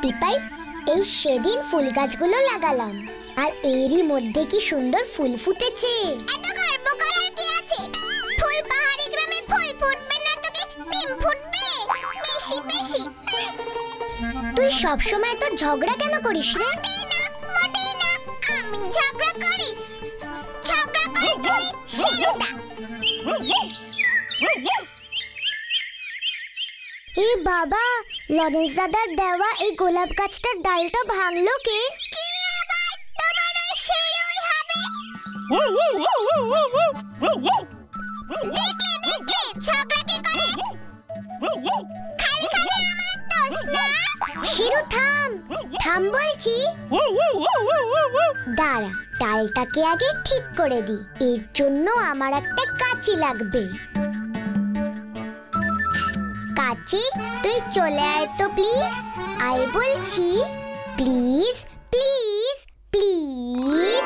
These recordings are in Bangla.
পিপাই, এই সেদিন ফুল গাছগুলো লাগালাম আর এরই মধ্যে কি সুন্দর ফুল ফুটেছে। এত গর্ব করার কি আছে? ফুল পাহাড়ি গ্রামে ফুল ফুটবে না তো কি ডিম ফুটবে? বেশি বেশি। তুই সব সময় তো ঝগড়া কেন করিস রে? মোটেই না, আমি ঝগড়া করি। ঝগড়া করে তুই শেরুটা। এ বাবা, লরেন্স দাদার দেওয়া এই গোলাপ গাছটার ডালটা ভাঙলো কে? কি আবার তোমার ওই শেরুই হবে? দেখলে দেখলে ঝগড়া কে করে? খালি খালি আমার দোষ না। শিরু থাম, থাম বলছি। দাঁড়া, ডালটাকে আগে ঠিক করে দি। এর জন্য আমার একটা কাঁচি লাগবে। কাঁচি, তুই চলে আয় তো প্লিজ। আয় বলছি, প্লিজ প্লিজ প্লিজ।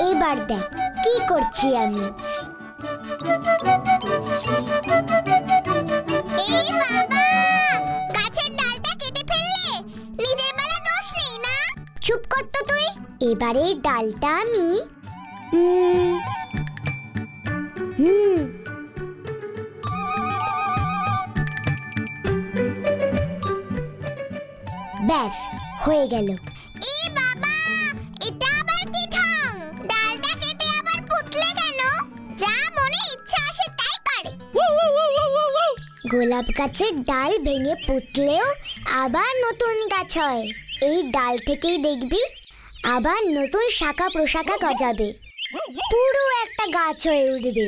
এবার দেখ কি করছি আমি। এই বাবা, গাছের ডালটা কেটে ফেললে। নিজের বেলা দোষ নেই না? চুপ কর তো তুই। এবারে ডালটা আমি ব্যাস হয়ে গেল। এ বাবা, এটা আবার কি ঢং? ডালটা কেটে আবার পুতলে কেন? যা মনে ইচ্ছা আসে তাই করে। গোলাপ গাছের ডাল ভেঙে পুতলেও আবার নতুন গাছ হয়। এই ডাল থেকেই দেখবি আবার নতুন শাখা প্রশাখা গজাবে, পুরো একটা গাছ হয়ে উঠবে।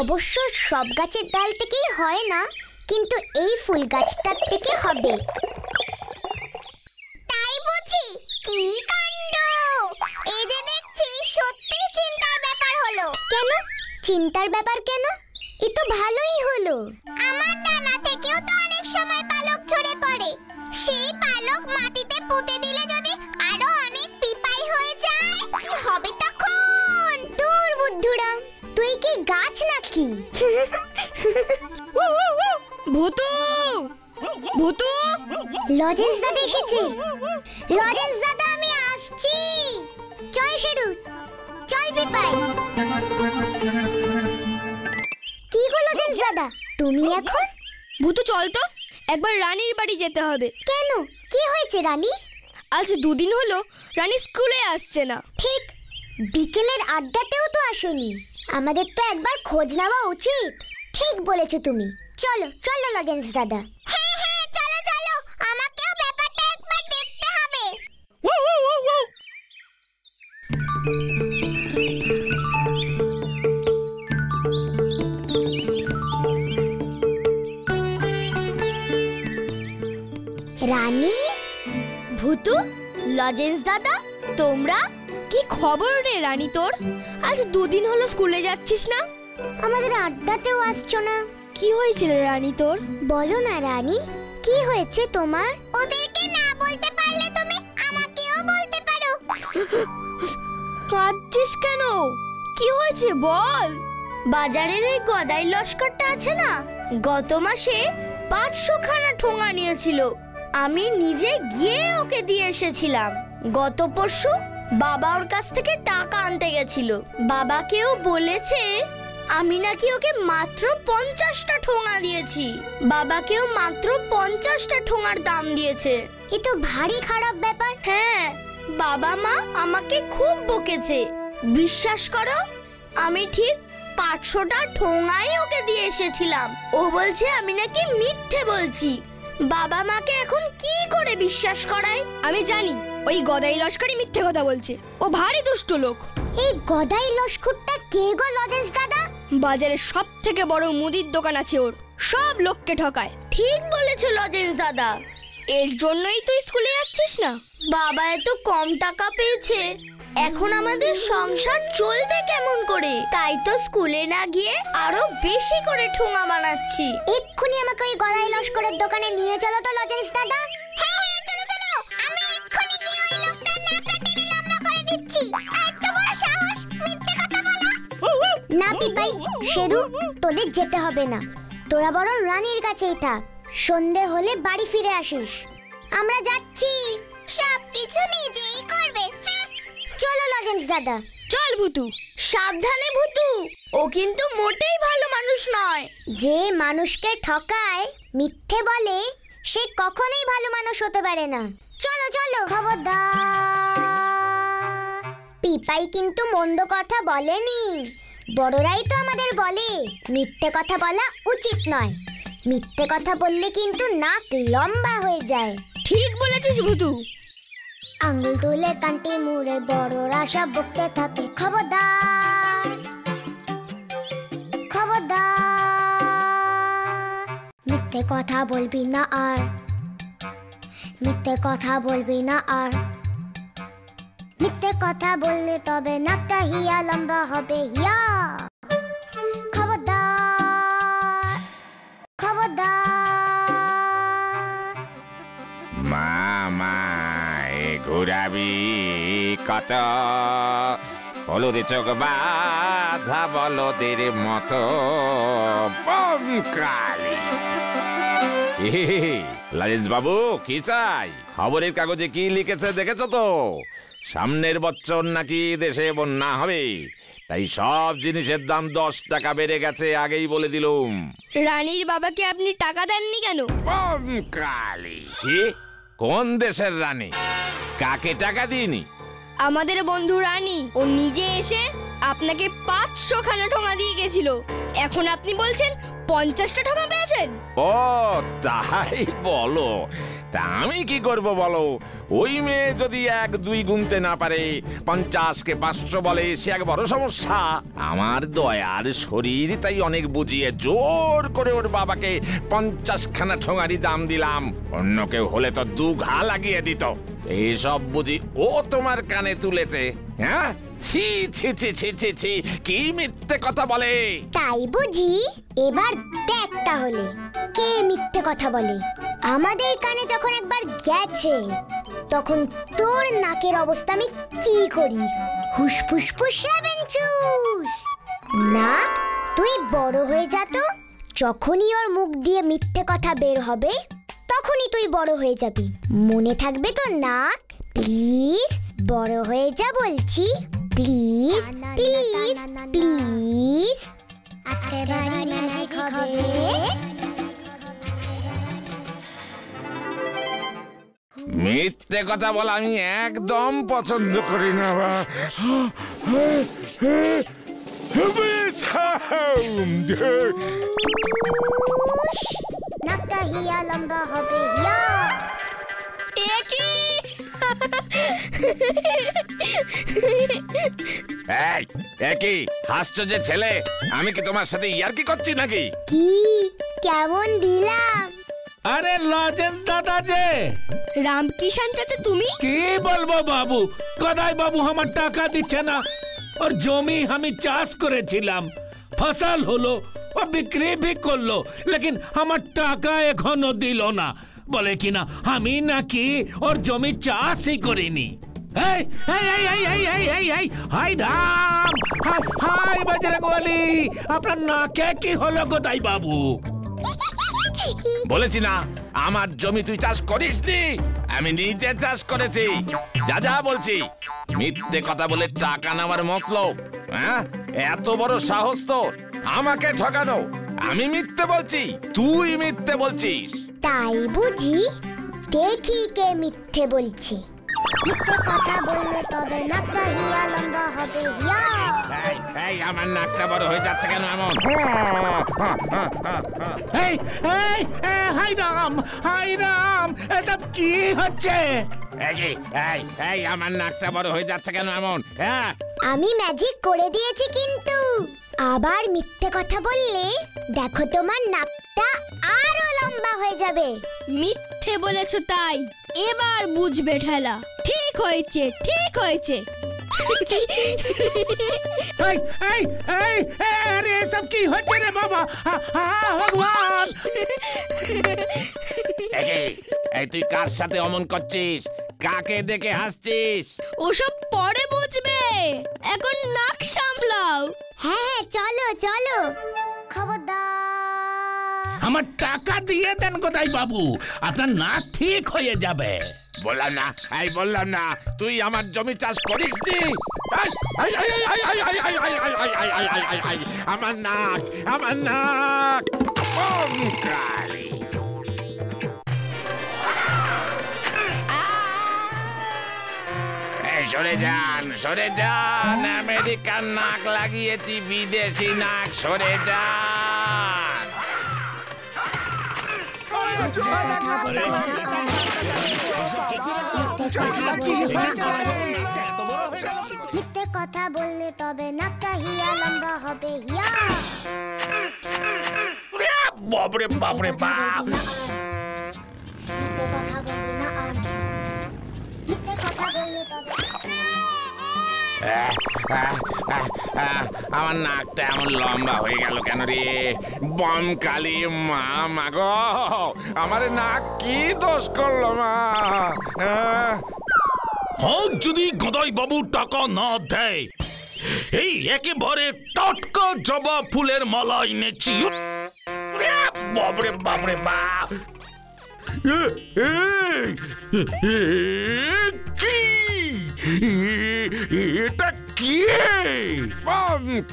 অবশ্য সব গাছের ডাল থেকেই হয় না, কিন্তু এই ফুল গাছটার থেকে হবে। তাই বুঝি? কি কাণ্ড! এই যে দেখছি সত্যি চিন্তার ব্যাপার হলো। কেন চিন্তার ব্যাপার কেন? এ তো ভালোই হলো। আমার ডানা থেকেও তো অনেক সময় পালক ঝরে পড়ে। সেই পালক মাটিতে পুঁতে দিলে যদি আরো অনেক পিপাই হয়ে যায়, কি হবে তখন? তোর বুদ্ধুরা, তুই কি গাছ নাকি? ভূতু, ভূতু, লজেন্স দাদা এসেছে। লজেন্স দাদা, আমি আসছি। চল শেরু, চল পিপাই। কি গো লজেন্স দাদা, তুমি এখন? ভূতু চল তো, একবার রানীর বাড়ি যেতে হবে। কেন, কি হয়েছে রানী? আজ 2 দিন হলো রানী স্কুলে আসছে না। ঠিক, বিকেলের আড্ডাতেও তো আসেনি। আমাদের তো একবার খোঁজ নেওয়া উচিত। ঠিক বলেছো তুমি। চলো চলো লজেন্স দাদা। হ্যাঁ হ্যাঁ, চলো চলো, আমাকেও ব্যাপারটা একবার দেখতে হবে। রানী, ভূতু, লজেন্স দাদা, তোমরা? কি খবর রে রানী তোর? আজ 2 দিন হলো স্কুলে যাচ্ছিস না। আমাদের আড্ডাতেও আসছো না। কি হয়েছিল রানী তোর? বলো না রানী, কি হয়েছে তোমার? ওদেরকে না বলতে পারলে তুমি আমাকেও বলতে পারো। কাঁদছিস কেন? কি হয়েছে বল। বাজারের ওই গদাই লস্করটা আছে না, গত মাসে 500 খানা ঠোঙা নিয়েছিল। আমি নিজে গিয়ে ওকে দিয়ে এসেছিলাম। গত পরশু বাবা ওর কাছ থেকে টাকা আনতে গেছিল। বাবাকেও বলেছে আমি নাকি ওকে মাত্র 50টা ঠোঙা দিয়েছি। বাবাকেও মাত্র 50টা ঠোঙার দাম দিয়েছে। এ তো ভারী খারাপ ব্যাপার। হ্যাঁ, বাবা মা আমাকে খুব বকেছে। বিশ্বাস করো, আমি ঠিক 500টা ঠোঙাই ওকে দিয়ে এসেছিলাম। ও বলছে আমি নাকি মিথ্যে বলছি। বাবা মাকে এখন কি করে বিশ্বাস করায়? আমি জানি ওই গদাই লস্করই মিথ্যে কথা বলছে। ও ভারী দুষ্ট লোক। এই গদাই লস্করটা কে গো লজেন্স দাদা? বাজারে সব থেকে বড় মুদির দোকান আছে ওর, সব লোককে ঠকায়। ঠিক বলেছো লজেন্স দাদা। এর জন্যই তুই স্কুলে যাচ্ছিস না। বাবা এত কম টাকা পেয়েছে, এখন আমাদের সংসার চলবে কেমন করে? তাই তো স্কুলে না গিয়ে আরো বেশি করে ঠোঙা বানাচ্ছি। এক্ষুনি আমাকে ওই গদাই লস্করের দোকানে নিয়ে চলো তো লজেন্স দাদা। হ্যাঁ হ্যাঁ, চলো চলো, আমি এক্ষুনি গিয়ে ওই লোকটার নাকটা টেনে লম্বা করে দিচ্ছি। এত বড় সাহস, মিথ্যে কথা বলা! না পিপাই, শেরু, তোদের যেতে হবে না। তোরা বরং রানীর কাছেই থাক। সন্ধে হলে বাড়ি ফিরে আসিস। আমরা যাচ্ছি। সবকিছু নিজেই করবে। চলো লজেন্স দাদা। চল ভুতু। সাবধানে ভুতু, ও কিন্তু মোটেই ভালো মানুষ নয়। যে মানুষকে ঠকায়, মিথ্যে বলে, সে কখনোই ভালো মানুষ হতে পারে না। চলো চলো। খবরদার, পিপাই কিন্তু মন্দ কথা বলেনি। বড়রাই তো আমাদের বলে মিথ্যে কথা বলা উচিত নয়। মিথ্যে কথা বললে কিন্তু নাক লম্বা হয়ে যায়। ঠিক বলেছিস ভুতু। আঙ্গুল তুলে কান্টি মুড়ে বড়রা সব বকতে থাকে। খবরদার খবরদার, মিথ্যে কথা বলবি না আর, মিথ্যে কথা বলবি না আর। মিথ্যে কথা বললে তবে নাকটা হিয়া লম্বা হবে, হিয়া। খবরদার খবরদার। মামা ঘুরাবি কত, হলুদ চোখ বাধা বলদের মতো বঙ্কালি। লজেন্স বাবু, কি চাই? খবরের কাগজে কি লিখেছে দেখেছো তো? সামনের বছর নাকি দেশে বন্যা হবে, তাই সব জিনিসের দাম 10 টাকা বেড়ে গেছে, আগেই বলে দিলুম। রানীর বাবাকে আপনি টাকা দেননি কেন? বঙ্কালি। কি? কোন দেশের রানী? কাকে টাকা দিইনি? আমাদের বন্ধু রানী, ও নিজে এসে আপনাকে 500 খানা ঠোঙা দিয়ে গেছিল। এখন আপনি বলছেন 50টা ঠোঙা পেয়েছেন। ও তাই বলো? তা আমি কি করব বলো? ওই মেয়ে যদি 1 2 গুনতে না পারে, 50কে 500 বলে, সে এক বড় সমস্যা। আমার দয়ার শরীর, তাই অনেক বুঝিয়ে জোর করে ওর বাবাকে 50 খানা ঠোঙারই দাম দিলাম। অন্য কেউ হলে তো 2 ঘা লাগিয়ে দিত। এইসব বুঝি ও তোমার কানে তুলেছে? হ্যাঁ, ছি ছি ছি ছি ছি ছি, কি মিথ্যে কথা বলে! তাই বুঝি? এবার দেখ তাহলে কে মিথ্যে কথা বলে। আমাদের কানে যখন একবার গেছে, তখন তোর নাকের অবস্থা আমি কি করি? হুস ফুস ফুস চুস। নাক, তুই বড় হয়ে যা তো। যখনই ওর মুখ দিয়ে মিথ্যে কথা বের হবে, তখনই তুই বড় হয়ে যাবি। মনে থাকবে তো নাক? প্লিজ বড় হয়ে যা বলছি। Please please please. আজকে বাড়ি ম্যাজিক হবে। মিথ্যে কথা বলা আমি একদম পছন্দ করি না। নাকটা হিয়া লম্বা হবে, হিয়া। এই একই হাসছো যে ছেলে, আমি কি তোমার সাথে ইয়ার্কি করছি নাকি? কি কেমন দিলাম? আরে লজেন্স দাদা যে। রামকিষান চাচা তুমি? কি বলবো বাবু, গদাই বাবু আমার টাকা দিচ্ছে না। ওর জমি আমি চাষ করেছিলাম, ফসল হলো, ও বিক্রি भी করলো, लेकिन আমার টাকা এখনো দিল না। বলে কিনা আমি নাকি ওর জমি চাষই করিনি। এই এই এই এই এই এই এই এই হাই রাম, হাই বজরংবলী, আপনার নাকে কি হলো গদাই বাবু? বলেছি না আমার জমি তুই চাষ করিসনি, আমি নিজে চাষ করেছি। যা যা বলছি, মিথ্যে কথা বলে টাকা নেওয়ার মতলব? হ্যাঁ, এত বড় সাহস তোর আমাকে ঠকানো? আমি মিথ্যে বলছি, তুই মিথ্যে বলছিস? তাই বুঝি? দেখি কে মিথ্যে বলছে। মিথ্যে কথা বললে তবে নাকটা হিয়া লম্বা হবে, হিয়া। এই এই আমার নাকটা বড় হয়ে যাচ্ছে কেন এমন? এই এই হাই রাম, এসব কি হচ্ছে? এই এই এই আমার নাকটা বড় হয়ে যাচ্ছে কেন এমন? হ্যাঁ, আমি ম্যাজিক করে দিয়েছি, কিন্তু আবার মিথ্যে কথা বললে দেখো তোমার নাকটা আরো লম্বা হয়ে যাবে। মিথ্যে বলেছো তাই এবার বুঝবে ঠেলা। ঠিক হয়েছে, ঠিক হয়েছে। এই এই এই আরে এসব কি হচ্ছে রে বাবা? ভগবান! এই তুই কার সাথে অমন করছিস? কাকে দেখে হাসছিস? ওসব পরে বুঝবে, এখন নাক সামলাও। হ্যাঁ হ্যাঁ, চলো চলো। খবরদার আমার টাকা দিয়ে দেন গদাই বাবু, আপনার নাক ঠিক হয়ে যাবে। বললাম না তুই আমার জমি চাষ করিস নি। আমার নাক কালি। সরে যান, আমেরিকার নাক লাগিয়েছি, বিদেশি নাক, সরে যান। মিথ্যে কথা বললে তবে নাকটা হিয়া লম্বা হবে, হিয়া। বাপরে বাপরে বাপ, মিথ্যে কথা বলবি না আর, মিথ্যে কথা বললে তবে। আমার নাকটা এমন লম্বা হয়ে গেল কেন রে? বম কালী মা গো, আমার নাক কি দোষ করলো মা? হোক যদি গদাই বাবু টাকা না দেয়, এই একেবারে টাটকা জবা ফুলের মালা এনেছি। বাপরে বাপরে বাপ, কি এটা কি?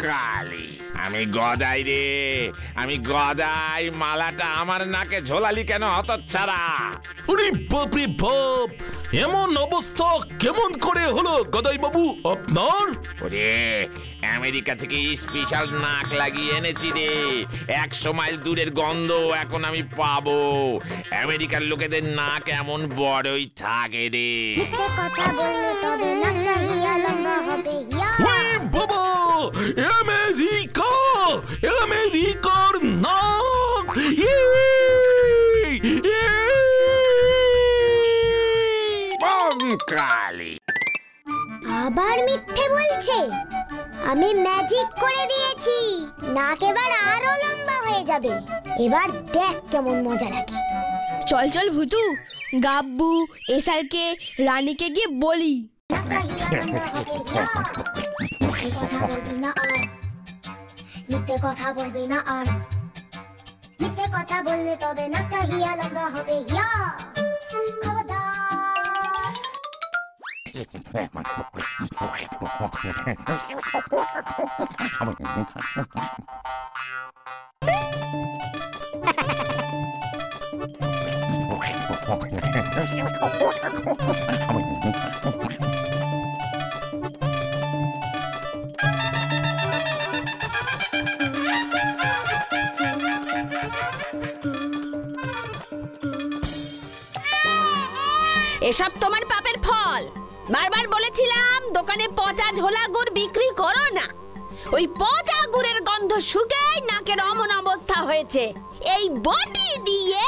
কালী, আমি গদাই রে, আমি গদাই। মালাটা আমার নাকে ঝোলালি কেন হতচ্ছাড়া? ওরে বাপরে বাপ, এমন অবস্থা কেমন করে হলো গদাই বাবু আপনার? ওরে, আমেরিকা থেকে স্পেশাল নাক লাগিয়ে এনেছি রে। 100 মাইল দূরের গন্ধ এখন আমি পাবো। আমেরিকার লোকেদের নাক এমন বড়ই থাকে রে। মিথ্যে কথা বললে তবে নাকটা হিয়া লম্বা হবে, হিয়া। ওই বাবা, আমেরিকার নাক! কালী আবার মিথ্যে বলছে। আমি ম্যাজিক করে দিয়েছি, নাক এবার আরো লম্বা হয়ে যাবে। এবার দেখ কেমন মজা লাগে। চল চল ভুতু, গাব্বু, এসআরকে, রানীকে গিয়ে বলি। নাকটা হিয়া লম্বা হবে, হিয়া। মিথ্যে কথা বলবি না আর, মিথ্যে কথা বলবি না আর, মিথ্যে কথা বললে তবে নাকটা হিয়া লম্বা হবে, হিয়া। খবরদার। এসব তোমার পাপের ফল। বারবার বলেছিলাম দোকানে পচা ঝোলা গুড় বিক্রি করো না। ওই পচা গুড়ের গন্ধ শুকে নাকের অমন অবস্থা হয়েছে। এই বটি দিয়ে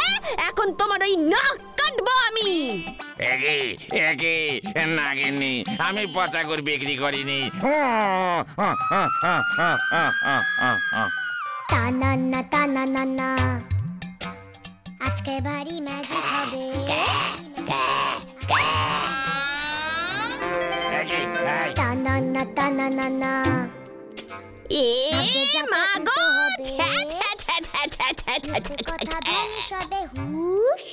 এখন তোমার ওই নাক কাটবো আমি। একে নাগেনি, আমি পচা করে বিক্রি করিনি। টানা টানা না, আজকে ভারী ম্যাজিক হবে। টানা না, এ মা গো, কথা ভ্যানিশ হবে, হুশ।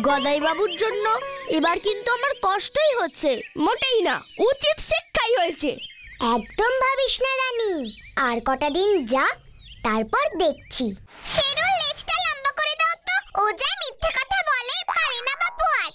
গদাই বাবুর জন্য এবার কিন্তু আমার কষ্টই হচ্ছে। মোটেই না, উচিত শিক্ষাই হয়েছে। একদম ভাবিস না রানী, আর কটা দিন যাক, তারপর দেখছি। শেরুর লেজটা লম্বা করে দাও তো, ও যা মিথ্যে কথা বলে, পারে না বাপু আর।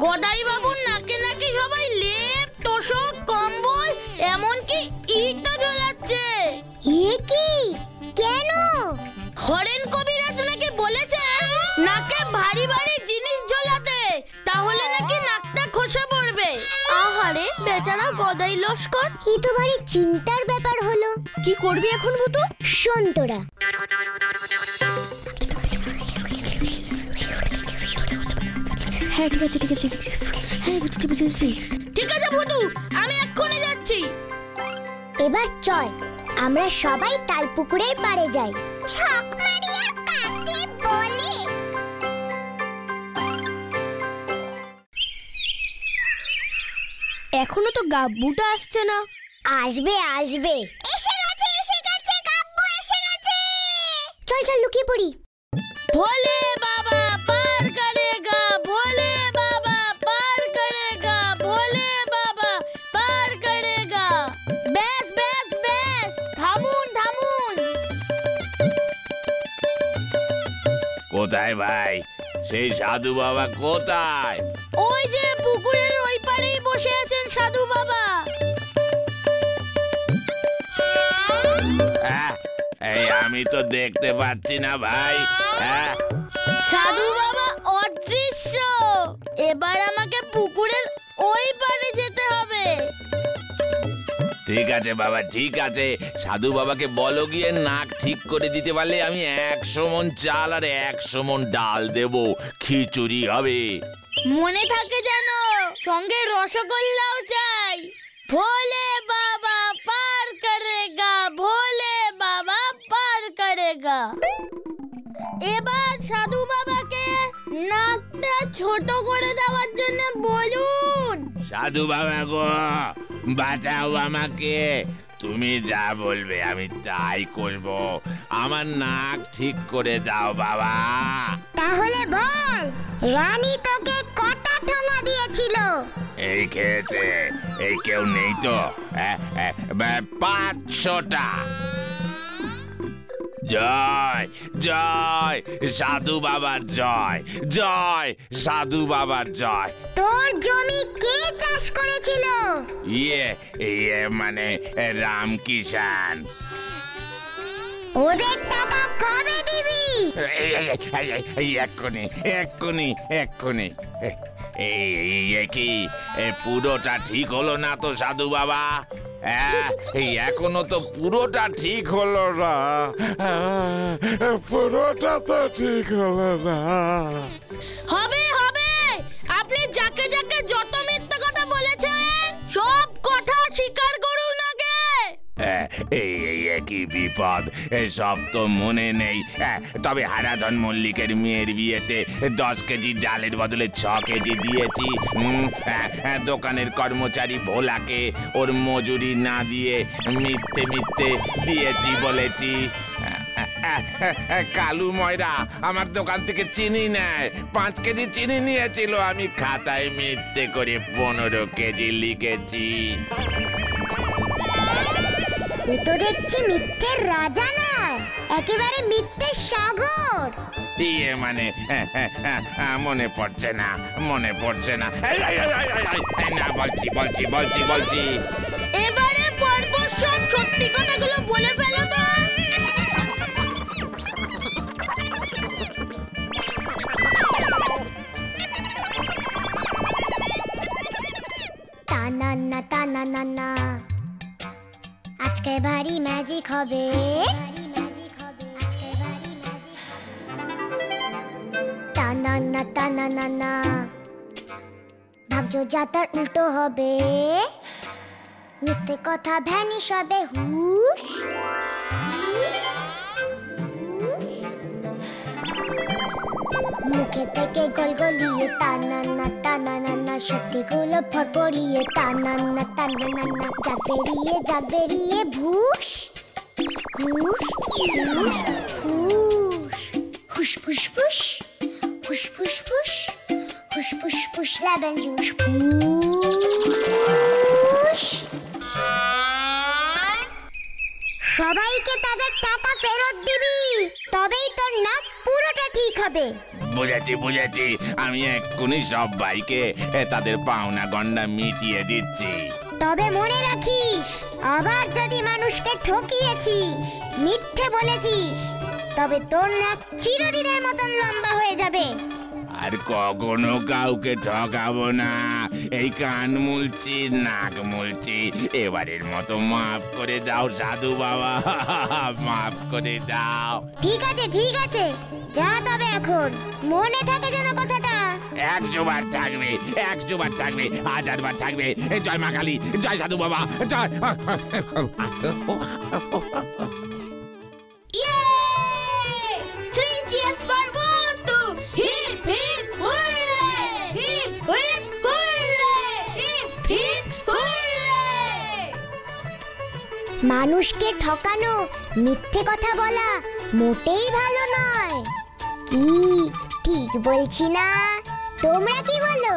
গদাই বাবুর নাকে নাকে সবাই লেপ, তোশক, কম্বল, এমনকি ইটও ঝোলাচ্ছে। এ কি? কেন? হরেন কবিরাজ নাকি বলেছে নাকে ভারী ভারী জিনিস ঝোলাতে, তাহলে নাকি নাকটা খসে পড়বে। আহারে বেচারা গদাই লস্কর। এই তো ভারী চিন্তার ব্যাপার হলো। কি করবি এখন ভূতু? শোন তোরা, হ্যাঁ ঠিক আছে ঠিক আছে ঠিক আছে, হ্যাঁ বুঝছি বুঝেছি। ঠিক আছে ভূতু, আমি এক্ষুনি যাচ্ছি। এবার চল আমরা সবাই তালপুকুরের পাড়ে যাই। ছক মারিয়া কাকে বলে? এখনো তো গাব্বুটা আসছে না। আসবে আসবে, এসে গেছে গাব্বু এসে গেছে। চল চল লুকিয়ে পড়ি। ভোলে বাবা পার করেগা, ভোলে বাবা পার করেগা, ভোলে বাবা পার করেগা। বেশ বেশ বেশ, থামুন থামুন। কোথায় ভাই? সেই সাধু বাবা কোথায়? ওই যে পুকুরের ওই পাড়েই বসে আছেন সাধু বাবা। এই আমি তো দেখতে পাচ্ছি না ভাই। সাধু বাবা অদৃশ্য। এবার আমাকে পুকুরের ওই পাড়ে যেতে হবে। ঠিক আছে বাবা, ঠিক আছে। সাধু বাবাকে বলো গিয়ে নাক ঠিক করে দিতে পারলে আমি 100 মণ চাল আর 100 মণ ডাল দেব, খিচুড়ি হবে। মনে থাকে যেন, সঙ্গে রসগোল্লাও চাই। ভোলে বাবা পার করেগা, ভোলে বাবা পার করেগা। এবার সাধু বাবাকে নাকটা ছোট করে দেওয়ার জন্য বলুন। সাধু বাবা গো, বাঁচাও আমাকে। তুমি যা বলবে আমি তাই করব। আমার নাক ঠিক করে দাও বাবা। তাহলে বল, রানী তোকে কটা ঠোঙা দিয়েছিল? এই খেয়েছে, এই কেউ নেই তো? 500টা। জয় জয় সাধু বাবার জয়, জয় সাধু বাবার জয়। তোর জমি কে চাষ করেছিল? ইয়ে মানে রাম কিষান। ওদের টাকা কবে দিবি? এক্ষুনি এক্ষুনি এক্ষুনি। কি পুরোটা ঠিক হলো না তো সাধু বাবা? এখনো তো পুরোটা ঠিক হলো না, পুরোটা তো ঠিক হলো না। হবে হবে, আপনি যাকে যাকে যত মিথ্যা কথা বলেছেন সব কথা স্বীকার করুন আগে। কি বিপদ, সব তো মনে নেই। তবে হারাধন মল্লিকের মেয়ের বিয়েতে 10 কেজি ডালের বদলে 6 কেজি দিয়েছি। দোকানের কর্মচারী ভোলাকে ওর মজুরি না দিয়ে মিথ্যে মিথ্যে দিয়েছি বলেছি। কালু ময়রা আমার দোকান থেকে চিনি নেয়, 5 কেজি চিনি নিয়েছিল, আমি খাতায় মিথ্যে করে 15 কেজি লিখেছি। এ তো দেখছি মিথ্যের রাজা নয়, একেবারে মিথ্যের সাগর। মানে মনে পড়ছে না, মনে পড়ছে না। না বলছি বলছি বলছি বলছি। এবারে পরপর সব সত্যি কথাগুলো বলে ফেলো তো। টানা টানা না না, আজকে ভারী ম্যাজিক হবে। টানা না টানা না না, ভাবছো যা তার উল্টো হবে। মিথ্যে কথা ভ্যানিশ হবে, হুশ। মুখে থেকে গলগলিয়ে টানা না টানা না না, সত্যিগুলো ফটফড়িয়ে টানা না টানা না না, জাগ বেরিয়ে ভুষ হুশ হুশ হুশ, হুশ ফুস ফুস, হুশ ফুস ফুস, হুশ ফুস ফুস, লেমন জুস ফুস। সবাইকে তাদের টাকা ফেরত দিবি, তবেই তোর নাক পুরোটা ঠিক হবে। বুঝেছি বুঝেছি, আমি এক্ষুনি সব ভাইকে তাদের পাওনা গন্ডা মিটিয়ে দিচ্ছি। তবে মনে রাখিস, আবার যদি মানুষকে ঠকিয়েছিস, মিথ্যে বলেছিস, তবে তোর নাক চিরদিনের মতন লম্বা হয়ে যাবে। আর কখনো কাউকে ঠকাবো না। এই কান মুলছি, নাক মুলছি, এবারের মতো মাফ করে দাও সাধু বাবা, মাফ করে দাও। ঠিক আছে যা তবে এখন মনে থাকে যেন কথাটা। 100 বার থাকবে, 100 বার থাকবে, 1000 বার থাকবে। জয় মা কালী, জয় সাধু বাবা, জয়। মানুষকে ঠকানো, মিথ্যে কথা বলা মোটেই ভালো নয়। কি ঠিক বলছি না? তোমরা কি বলো?